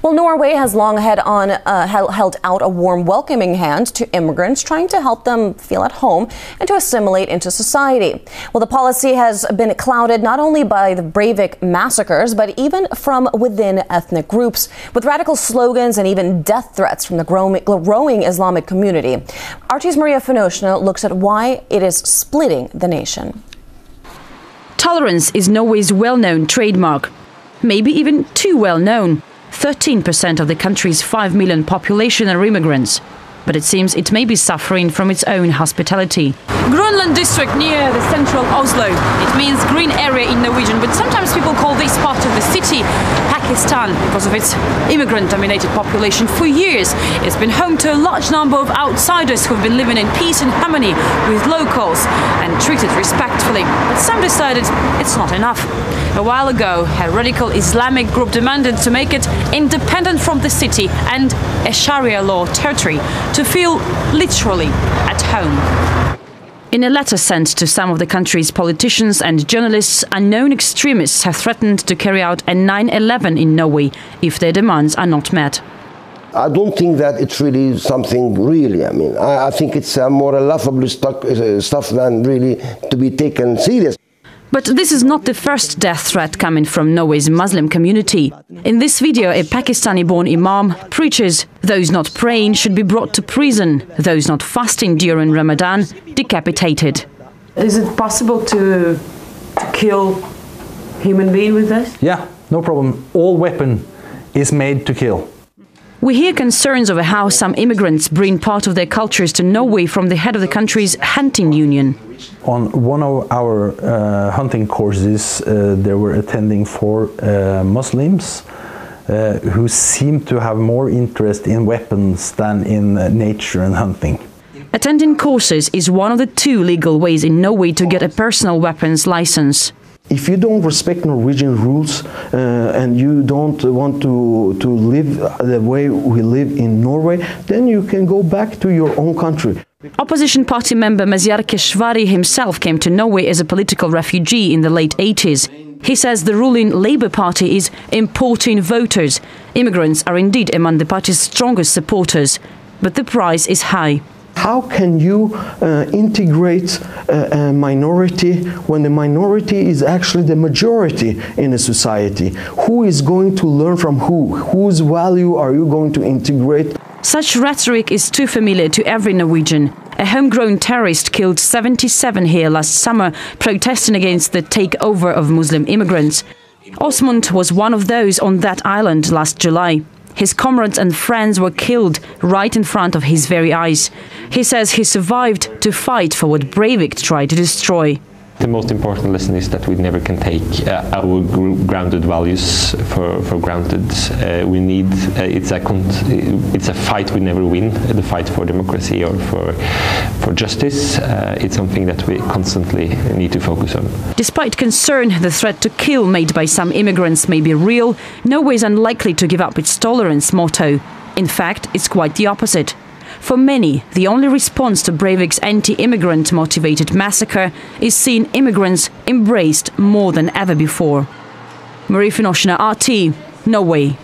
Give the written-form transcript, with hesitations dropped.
Well, Norway has long held out a warm, welcoming hand to immigrants, trying to help them feel at home and to assimilate into society. Well, the policy has been clouded not only by the Breivik massacres, but even from within ethnic groups, with radical slogans and even death threats from the growing Islamic community. RT's Maria Finoshna looks at why it is splitting the nation. Tolerance is Norway's well-known trademark, maybe even too well-known. 13% of the country's 5 million population are immigrants, but it seems it may be suffering from its own hospitality. Grönland district near the central Oslo. It means green area in Norwegian, but sometimes people call this part of the city Pakistan because of its immigrant-dominated population. For years, it's been home to a large number of outsiders who've been living in peace and harmony with locals and treated respectfully. But some decided it's not enough. A while ago, a radical Islamic group demanded to make it independent from the city and a Sharia law territory to feel literally at home. In a letter sent to some of the country's politicians and journalists, unknown extremists have threatened to carry out a 9/11 in Norway if their demands are not met. I don't think that it's really something really. I mean, I think it's more laughable stuff than really to be taken serious. But this is not the first death threat coming from Norway's Muslim community. In this video, a Pakistani-born imam preaches those not praying should be brought to prison, those not fasting during Ramadan decapitated. Is it possible to kill human being with this? Yeah, no problem. All weapon is made to kill. We hear concerns over how some immigrants bring part of their cultures to Norway from the head of the country's hunting union. On one of our hunting courses, there were attending 4 Muslims who seemed to have more interest in weapons than in nature and hunting. Attending courses is one of the 2 legal ways in Norway to get a personal weapons license. If you don't respect Norwegian rules and you don't want to live the way we live in Norway, then you can go back to your own country. Opposition party member Mazyar Keshvari himself came to Norway as a political refugee in the late 80s. He says the ruling Labour Party is importing voters. Immigrants are indeed among the party's strongest supporters, but the price is high. How can you integrate a minority when the minority is actually the majority in a society? Who is going to learn from who? Whose value are you going to integrate? Such rhetoric is too familiar to every Norwegian. A homegrown terrorist killed 77 here last summer, protesting against the takeover of Muslim immigrants. Osmund was one of those on that island last July. His comrades and friends were killed right in front of his very eyes. He says he survived to fight for what Breivik tried to destroy. The most important lesson is that we never can take our grounded values for granted. We need it's a fight we never win. The fight for democracy or for justice. It's something that we constantly need to focus on. Despite concern the threat to kill made by some immigrants may be real, Norway is unlikely to give up its tolerance motto. In fact, it's quite the opposite. For many, the only response to Breivik's anti-immigrant motivated massacre is seeing immigrants embraced more than ever before. Maria Finoshna, RT, Norway.